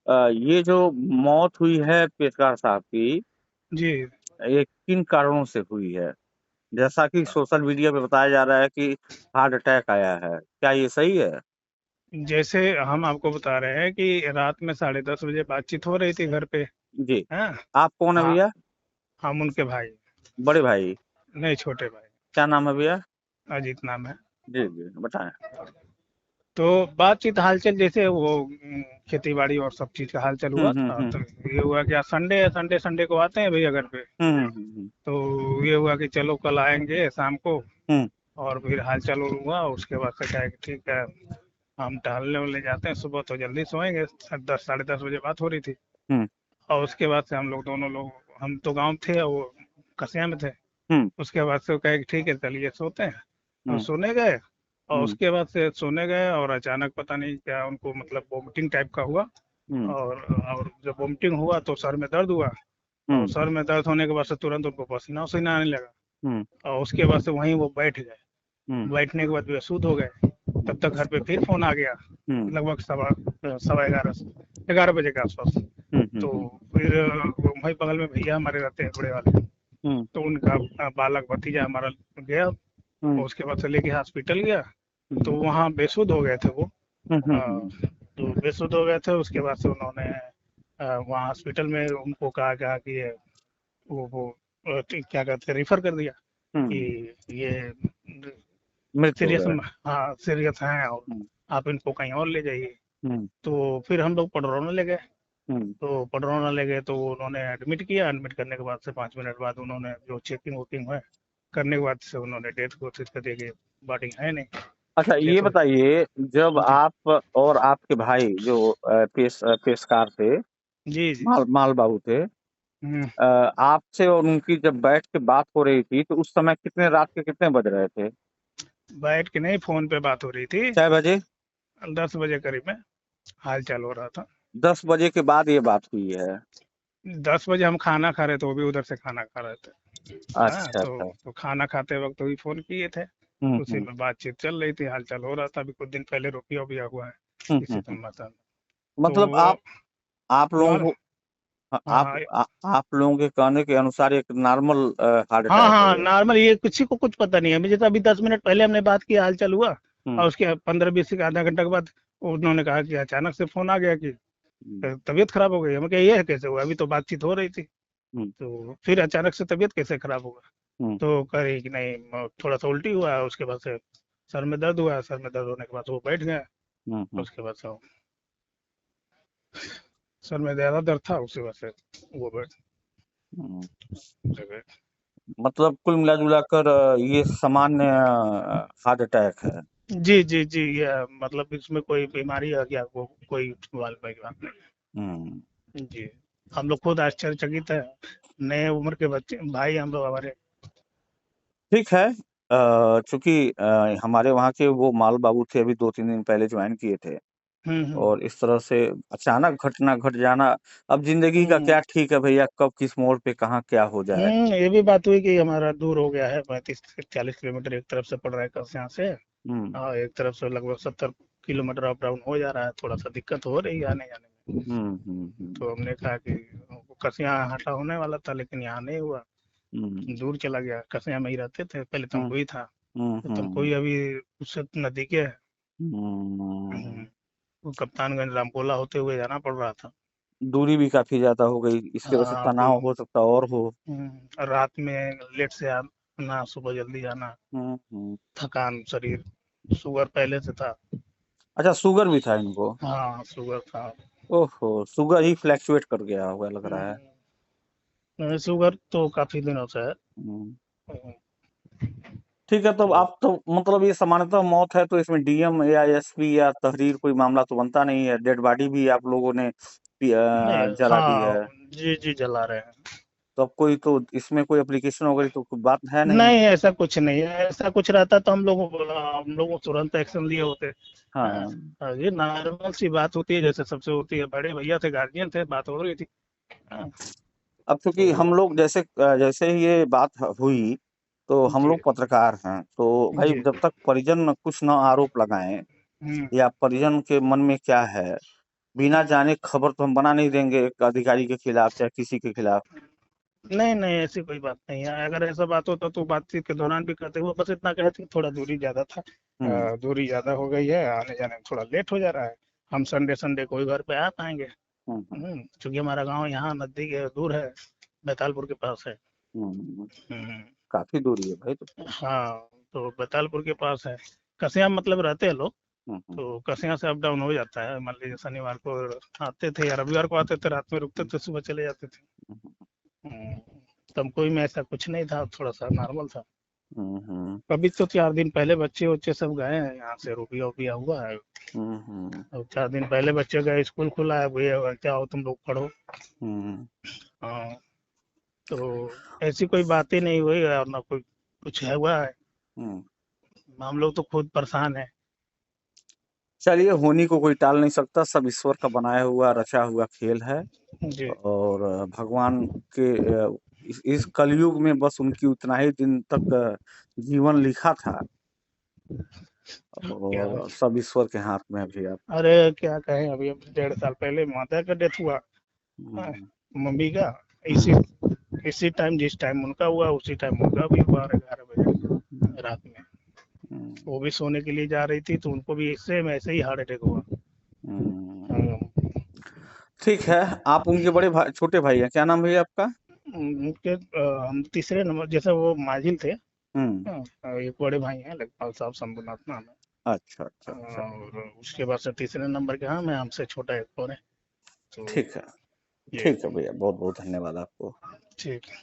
ये जो मौत हुई है पेशकार साहब की, जी। ये किन कारणों से हुई है? जैसा कि सोशल मीडिया पे बताया जा रहा है कि हार्ट अटैक आया है, क्या ये सही है? जैसे हम आपको बता रहे हैं कि रात में 10:30 बजे बातचीत हो रही थी घर पे। जी। हैं? आप कौन है हाँ, भैया? हम उनके भाई। बड़े भाई? नहीं, छोटे भाई। क्या नाम है भैया? अजीत नाम है। जी, जी, बताएँ। तो बातचीत हालचाल जैसे वो खेती बाड़ी और सब चीज का हालचाल हुँ, हुआ हुँ, था, हुँ। तो ये हुआ कि आज संडे है, संडे संडे को आते हैं भैया घर पे। हुँ, हुँ, हुँ, हुँ। तो ये हुआ कि चलो कल आएंगे शाम को। हुँ, और फिर हालचाल और हुआ, उसके बाद से क्या है कि ठीक है, हम टहलने वहलने जाते हैं, सुबह तो जल्दी सोएंगे, 10 साढ़े 10 बजे बात हो रही थी। हुँ, और उसके बाद से हम लोग दोनों लोग, हम तो गांव थे और वो कसिया में थे। हुँ, उसके बाद से वो कहे कि ठीक है चलिए सोते हैं। और हुँ, सोने गए। और हुँ, उसके बाद से सोने गए और अचानक पता नहीं क्या उनको मतलब वोमिटिंग टाइप का हुआ। हुँ, और जब वोमिटिंग हुआ तो सर में दर्द हुआ। और हुँ, सर में दर्द होने के बाद से तुरंत उनको पसीना वसीना आने लगा। हुँ, और उसके बाद से वहीं वो बैठ गए। हुँ, बैठने के बाद बेसुध हो गए। तब तक घर पे फिर फोन आ गया। हुँ, लगभग सवा सवा 11 11 बजे के आसपास। हुँ, हुँ, तो हुँ, फिर वहीं बगल में भैया हमारे रहते हैं बड़े वाले। हुँ, तो उनका बालक भतीजा हमारा गया। और हुँ, उसके बाद से लेके हॉस्पिटल गया। तो हुँ, वहाँ बेसुध हो गए थे वो। हुँ, हुँ, अ, हुँ, तो बेसुध हो गए थे, उसके बाद से उन्होंने वहाँ हॉस्पिटल में उनको कहा कहा कि वो क्या कहते हैं, रिफर कर दिया हुँ, कि ये मृत्यु हो सीरियस, गया। हाँ सीरियस हैं और हुँ, आप इनको कहीं और ले जाइए। हुँ, तो फिर हम लोग पडरौना ले गए। हुँ। तो पडरौना ले गए तो उन्होंने एडमिट किया। एडमिट करने के बाद से 5 मिनट बाद उन्होंने जो चेकिंग वोकिंग है करने के बाद से उन्होंने डेथ घोषित कर दिया कि बॉडी है नहीं, अच्छा, ये डेथ हो। बताइए, जब जी आप और आपके भाई जो पेशकार थे, जी जी। माल बाबू थे, हम्म, आपसे और उनकी जब बैठ के बात हो रही थी, तो उस समय रात के कितने बज रहे थे? बैठ के नहीं, फोन पे बात हो रही थी। कै बजे? 10 बजे करीब में हाल चाल हो रहा था। 10 बजे के बाद ये बात हुई है? 10 बजे हम खाना खा रहे थे, वो भी उधर से खाना खा रहे थे। हाँ, अच्छा, अच्छा। तो खाना खाते वक्त वही फोन किए थे। हुँ, उसी हुँ। में बातचीत चल रही थी, हाल चाल हो रहा था। अभी कुछ दिन पहले रुपया वुपया हुआ है हुँ, इसी हुँ, हुँ। संबंध में। तो मतलब वो आप लोगों नॉर को हाँ हाँ। आप लोगों के कहने के अनुसार एक नॉर्मल हार्ट हाँ अटैक है हाँ, ये? नॉर्मल, ये किसी को कुछ पता नहीं है। मुझे तो अभी 10 मिनट पहले हमने बात की, हाल चाल हुआ। हुँ, और उसके 15 20 से आधा घंटा के बाद उन्होंने कहा कि अचानक से फोन आ गया कि हुँ, तबीयत खराब हो गई। हम कहा ये कैसे हुआ, अभी तो बातचीत हो रही थी। हुँ, तो फिर अचानक से तबीयत कैसे खराब होगा। हुँ, तो कह रही कि नहीं, थोड़ा सा उल्टी हुआ है, उसके बाद से सर में दर्द हुआ है, सर में दर्द होने के बाद वो बैठ गए। हुँ, हुँ, उसके बाद से सर में ज्यादा दर्द था, उसके बाद से वो बैठ हुँ। गए। मतलब कुल मिला-जुला कर ये सामान्य हार्ट अटैक है। जी जी जी, ये मतलब इसमें कोई बीमारी है क्या, को कोई वाल की बात हुँ। नहीं। जी। हम लोग खुद आश्चर्यचकित है। नए उम्र के बच्चे भाई हम लोग हमारे। ठीक है। चूँकि हमारे वहाँ के वो माल बाबू थे, अभी 2-3 दिन पहले जॉइन किए थे, हम्म। और इस तरह से अचानक घटना घट जाना, अब ज़िंदगी का हम्म क्या ठीक है भैया, कब किस मोड़ पे कहाँ क्या हो जाए। ये भी बात हुई कि हमारा दूर हो गया है, 35 से 40 किलोमीटर एक तरफ से पड़ रहा है कस यहाँ से। हुँ, हाँ, एक तरफ से लगभग 70 किलोमीटर अप डाउन हो जा रहा है, थोड़ा सा दिक्कत हो रही है आने जाने में। हुँ, हुँ, हुँ, तो हमने कहा कि कसिया हटा होने वाला था, लेकिन यहाँ नहीं हुआ। हुँ, दूर चला गया। कसिया में ही रहते थे पहले, हुँ, तमकुही था। हुँ, तो हुँ, तमकुही अभी उससे नजदीक है। हुँ। वो कप्तानगंज रामकोला होते हुए जाना पड़ रहा था। दूरी भी काफ़ी ज़्यादा हो गई, इसकी वजह से हाँ तनाव हो सकता और हो। और रात में लेट से आना, सुबह जल्दी जाना, हुँ, हुँ। थकान शरीर। शुगर पहले से था। अच्छा, शुगर भी था इनको? हाँ, शुगर था। ओहो! शुगर ही फ्लक्चुएट कर गया होगा लग रहा है। हम्म, शुगर तो काफी दिनों से है। हुँ। हम्म, ठीक है, तो तो आप तो मतलब ये सामान्यतः मौत है तो इसमें डीएम या एसपी या तहरीर कोई मामला तो बनता नहीं है। डेड बॉडी भी आप लोगों ने नहीं, जला दी हाँ है। जी जी, जला रहे हैं। तो अब कोई तो इसमें कोई एप्लीकेशन वगैरह तो कोई बात है नहीं। नहीं, ऐसा कुछ नहीं है। ऐसा कुछ रहता तो हम लोगों तुरंत एक्शन लिए होते। हाँ, हाँ। ये नॉर्मल सी बात होती है, जैसे सबसे होती है। बड़े भैया थे, गार्जियन थे, बात हो रही थी। हाँ, अब चूँकि तो हम लोग जैसे ही ये बात हुई, तो हम जी लोग पत्रकार हैं, तो भाई जी। जब तक परिजन कुछ ना आरोप लगाएँ हम्म या परिजन के मन में क्या है, बिना जाने खबर तो हम बना नहीं देंगे एक अधिकारी के खिलाफ चाहे किसी के खिलाफ। नहीं नहीं, ऐसी कोई बात नहीं है। अगर ऐसा बात होता तो बातचीत के दौरान भी करते हुए बस इतना कहते कि थोड़ा दूरी ज्यादा था, हम्म दूरी ज्यादा हो गई है, आने जाने में थोड़ा लेट हो जा रहा है, हम संडे संडे कोई घर पे आ पाएंगे। हम्म क्योंकि हमारा गांव यहाँ नजदीक है, दूर है, बैतालपुर के पास है। हम्म, हम्म, काफी दूरी है भाई तो। हाँ, तो बैतालपुर के पास है। कसिया मतलब रहते हैं लोग, हम्म तो कसिया से अप डाउन हो जाता है। मान लीजिए शनिवार को आते थे या रविवार को आते थे, रात में रुकते थे, सुबह चले जाते थे। हम्म हम्म, तब कोई में ऐसा कुछ नहीं था, थोड़ा सा नॉर्मल था। हम्म अभी तो 4 दिन पहले बच्चे बच्चे सब गए हैं यहाँ से, रुपया उपया हुआ है। हम्म अब 4 दिन पहले बच्चे गए, स्कूल खुला है, भैया क्या हो तुम लोग पढ़ो। हम्म हाँ, तो ऐसी कोई बात ही नहीं हुई और ना कोई कुछ है हुआ है। हम्म। हम लोग तो खुद परेशान है। चलिए, होनी को कोई टाल नहीं सकता, सब ईश्वर का बनाया हुआ रचा हुआ खेल है। जी। और भगवान के इस कलयुग में बस उनकी उतना ही दिन तक जीवन लिखा था। क्या, और सब ईश्वर के हाथ में है भैया। अरे क्या कहें, अभी 1.5 साल पहले माता का डेथ हुआ। हाँ, हम्म मम्मी का। इसी इसी टाइम, जिस टाइम उनका हुआ उसी टाइम उनका भी हुआ, 11 बजे रात में। हम्म वो भी सोने के लिए जा रही थी तो उनको भी सेम ऐसे ही हार्ट अटैक हुआ। हम्म। हाँ, ठीक है। आप उनके बड़े भाई, छोटे भाई हैं, क्या नाम भैया आपका? उनके हम तीसरे नंबर, जैसे वो माजिल थे। हम्म। हाँ, एक बड़े भाई हैं लेखपाल साहब, शंभुनाथ नाम है। अच्छा अच्छा अच्छा। और उसके बाद से तीसरे नंबर के हम हैं, हमसे छोटा एक और है। तो ठीक है। ये, ठीक है भैया, बहुत बहुत धन्यवाद आपको। ठीक है।